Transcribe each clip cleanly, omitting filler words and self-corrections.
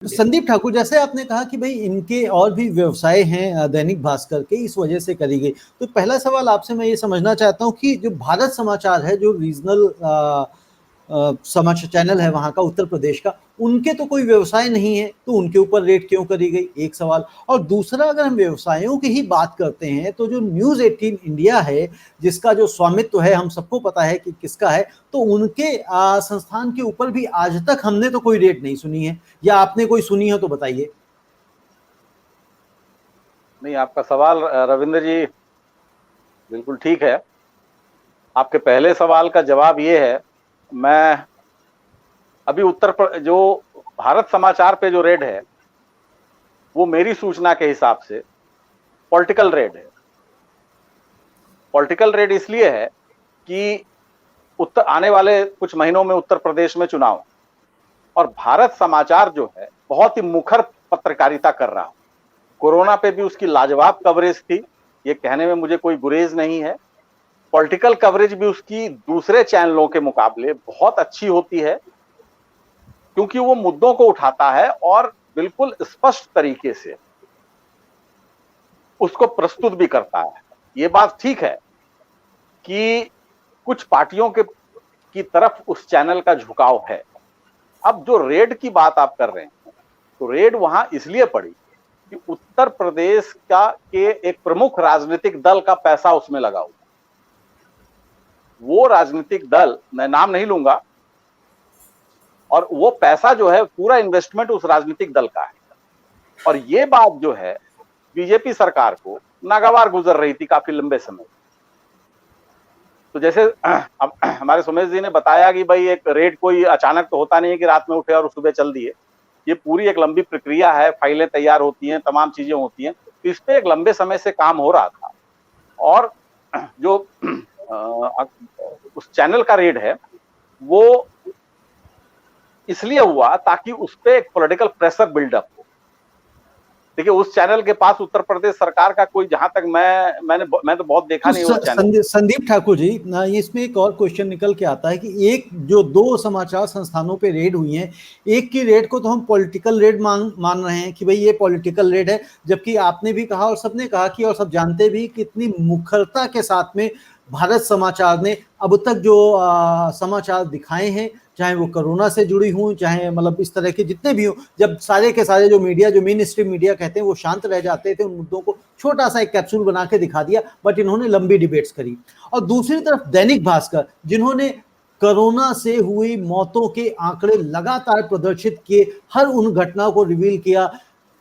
संदीप ठाकुर, जैसे आपने कहा कि भाई इनके और भी व्यवसाय हैं दैनिक भास्कर के, इस वजह से करी गई। तो पहला सवाल आपसे मैं ये समझना चाहता हूँ कि जो भारत समाचार है, जो रीजनल समाचार चैनल है वहां का, उत्तर प्रदेश का, उनके तो कोई व्यवसाय नहीं है, तो उनके ऊपर रेड क्यों करी गई, एक सवाल। और दूसरा, अगर हम व्यवसायों की ही बात करते हैं तो जो न्यूज 18 इंडिया है, जिसका जो स्वामित्व है हम सबको पता है कि किसका है, तो उनके संस्थान के ऊपर भी आज तक हमने तो कोई रेड नहीं सुनी है, या आपने कोई सुनी हो तो बताइए। नहीं, आपका सवाल रविंद्र जी बिल्कुल ठीक है। आपके पहले सवाल का जवाब ये है, मैं अभी जो भारत समाचार पे जो रेड है वो मेरी सूचना के हिसाब से पॉलिटिकल रेड है। पॉलिटिकल रेड इसलिए है कि आने वाले कुछ महीनों में उत्तर प्रदेश में चुनाव, और भारत समाचार जो है बहुत ही मुखर पत्रकारिता कर रहा है। कोरोना पे भी उसकी लाजवाब कवरेज थी, ये कहने में मुझे कोई गुरेज नहीं है। पॉलिटिकल कवरेज भी उसकी दूसरे चैनलों के मुकाबले बहुत अच्छी होती है, क्योंकि वो मुद्दों को उठाता है और बिल्कुल स्पष्ट तरीके से उसको प्रस्तुत भी करता है। ये बात ठीक है कि कुछ पार्टियों की तरफ उस चैनल का झुकाव है। अब जो रेड की बात आप कर रहे हैं, तो रेड वहां इसलिए पड़ी कि उत्तर प्रदेश के एक प्रमुख राजनीतिक दल का पैसा उसमें लगा हुआ। वो राजनीतिक दल, मैं नाम नहीं लूंगा, और वो पैसा जो है पूरा इन्वेस्टमेंट उस राजनीतिक दल का है। और ये बात जो है बीजेपी सरकार को नागवार गुजर रही थी काफी लंबे समय। तो जैसे अब हमारे सुमेश जी ने बताया कि भाई एक रेड कोई अचानक तो होता नहीं है कि रात में उठे और सुबह चल दिए। ये पूरी एक लंबी प्रक्रिया है, फाइलें तैयार होती हैं, तमाम चीजें होती हैं। तो इस पे एक लंबे समय से काम हो रहा था। और जो उस चैनल का रेड है वो इसलिए हुआ ताकि उस पे एक पॉलिटिकल प्रेशर बिल्डअप हो। देखिए, उस चैनल के पास उत्तर प्रदेश सरकार का कोई, जहां तक मैं तो बहुत देखा नहीं वो चैनल। संदीप ठाकुर जी, इसमें एक और क्वेश्चन निकल के आता है कि एक जो दो समाचार संस्थानों पे रेड हुई है, एक की रेड को तो हम पॉलिटिकल रेड मान रहे हैं कि भाई ये पॉलिटिकल रेड है, जबकि आपने भी कहा और सबने कहा कि, और सब जानते भी, कितनी मुखरता के साथ में भारत समाचार ने अब तक जो समाचार दिखाए हैं, चाहे वो कोरोना से जुड़ी हूं, चाहे मतलब इस तरह के जितने भी हो, जब सारे के सारे जो मीडिया, जो मेन स्ट्रीम मीडिया कहते हैं, वो शांत रह जाते थे, उन मुद्दों को छोटा सा एक कैप्सूल बना के दिखा दिया, बट इन्होंने लंबी डिबेट्स करी। और दूसरी तरफ दैनिक भास्कर, जिन्होंने कोरोना से हुई मौतों के आंकड़े लगातार प्रदर्शित किए, हर उन घटनाओं को रिवील किया,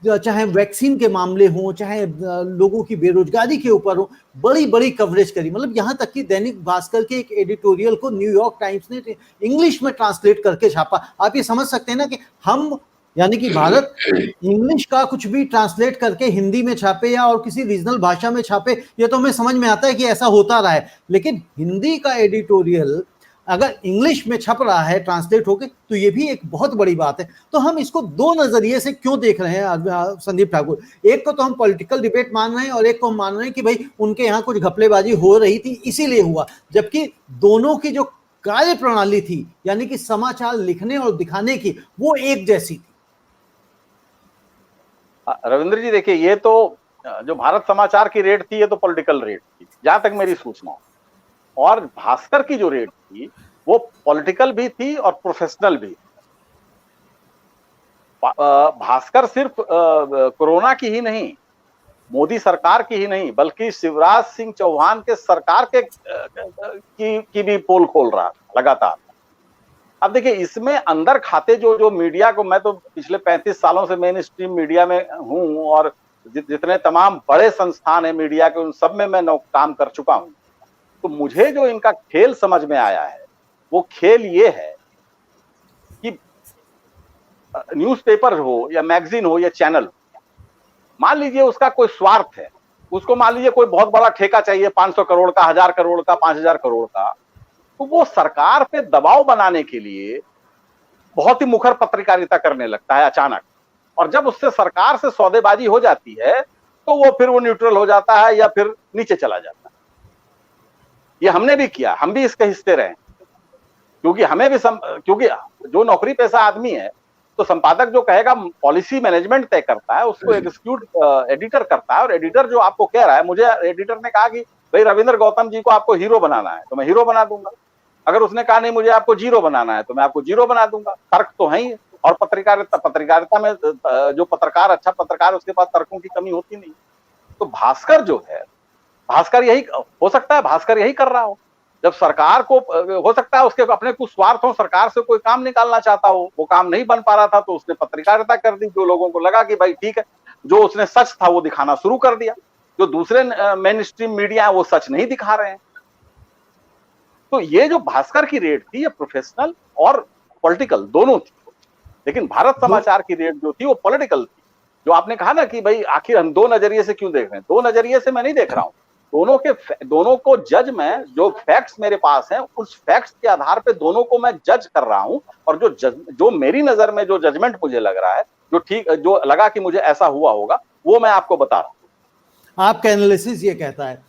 चाहे वैक्सीन के मामले हो, चाहे लोगों की बेरोजगारी के ऊपर हो, बड़ी बड़ी कवरेज करी। मतलब यहां तक कि दैनिक भास्कर के एक एडिटोरियल को न्यूयॉर्क टाइम्स ने इंग्लिश में ट्रांसलेट करके छापा। आप ये समझ सकते हैं ना कि हम, यानी कि भारत, इंग्लिश का कुछ भी ट्रांसलेट करके हिंदी में छापे या और किसी रीजनल भाषा में छापे, ये तो हमें समझ में आता है कि ऐसा होता रहा है। लेकिन हिंदी का एडिटोरियल अगर इंग्लिश में छप रहा है ट्रांसलेट होके, तो ये भी एक बहुत बड़ी बात है। तो हम इसको दो नजरिए से क्यों देख रहे हैं संदीप ठाकुर? एक को तो हम पॉलिटिकल डिबेट मान रहे हैं, और एक को हम मान रहे हैं कि भाई उनके यहाँ कुछ घपलेबाजी हो रही थी इसीलिए हुआ, जबकि दोनों की जो कार्य प्रणाली थी, यानी कि समाचार लिखने और दिखाने की, वो एक जैसी थी। रविंद्र जी, देखिए, ये तो जो भारत समाचार की रेड थी, ये तो पॉलिटिकल रेड थी जहां तक मेरी सूचना। और भास्कर की जो रेड थी वो पॉलिटिकल भी थी और प्रोफेशनल भी। भास्कर सिर्फ कोरोना की ही नहीं, मोदी सरकार की ही नहीं, बल्कि शिवराज सिंह चौहान के सरकार की भी पोल खोल रहा लगातार। अब देखिए, इसमें अंदर खाते जो मीडिया को, मैं तो पिछले 35 सालों से मेन स्ट्रीम मीडिया में हूं, और जितने तमाम बड़े संस्थान है मीडिया के, उन सब में मैं काम कर चुका हूं। तो मुझे जो इनका खेल समझ में आया है, वो खेल ये है कि न्यूज़पेपर हो या मैगजीन हो या चैनल हो, मान लीजिए उसका कोई स्वार्थ है, उसको मान लीजिए कोई बहुत बड़ा ठेका चाहिए, 500 करोड़ का, 1000 करोड़ का, 5000 करोड़ का, तो वो सरकार पे दबाव बनाने के लिए बहुत ही मुखर पत्रकारिता करने लगता है अचानक। और जब उससे सरकार से सौदेबाजी हो जाती है, तो वो फिर वो न्यूट्रल हो जाता है या फिर नीचे चला जाता है। ये हमने भी किया, हम भी इसके हिस्से रहे, क्योंकि हमें भी क्योंकि जो नौकरी पेशा आदमी है, तो संपादक जो कहेगा पॉलिसी मैनेजमेंट तय करता है, उसको एग्जीक्यूट एडिटर करता है। और एडिटर जो आपको कह रहा है, मुझे एडिटर ने कहा कि भाई रविंद्र गौतम जी को आपको हीरो बनाना है तो मैं हीरो बना दूंगा। अगर उसने कहा नहीं मुझे आपको जीरो बनाना है तो मैं आपको जीरो बना दूंगा। तर्क तो है ही। और पत्रकारिता में जो पत्रकार, अच्छा पत्रकार, उसके पास तर्कों की कमी होती नहीं। तो भास्कर जो है, भास्कर यही हो सकता है, भास्कर यही कर रहा हो। जब सरकार को, हो सकता है उसके अपने कुछ स्वार्थ हो, सरकार से कोई काम निकालना चाहता हो, वो काम नहीं बन पा रहा था तो उसने पत्रकारिता कर दी। जो लोगों को लगा कि भाई ठीक है, जो उसने सच था वो दिखाना शुरू कर दिया। जो दूसरे मेन स्ट्रीम मीडिया है वो सच नहीं दिखा रहे हैं। तो ये जो भास्कर की रेड थी, ये प्रोफेशनल और पॉलिटिकल दोनों थी। लेकिन भारत समाचार की रेड जो थी वो पॉलिटिकल थी। जो आपने कहा ना कि भाई आखिर हम दो नजरिए से क्यों देख रहे हैं, दो नजरिए से मैं नहीं देख रहा हूं। दोनों को जज, मैं जो फैक्ट्स मेरे पास हैं उस फैक्ट्स के आधार पे दोनों को मैं जज कर रहा हूं। और जो मेरी नजर में जो जजमेंट मुझे लग रहा है, जो ठीक, जो लगा कि मुझे ऐसा हुआ होगा, वो मैं आपको बता रहा हूं। आपका एनालिसिस ये कहता है।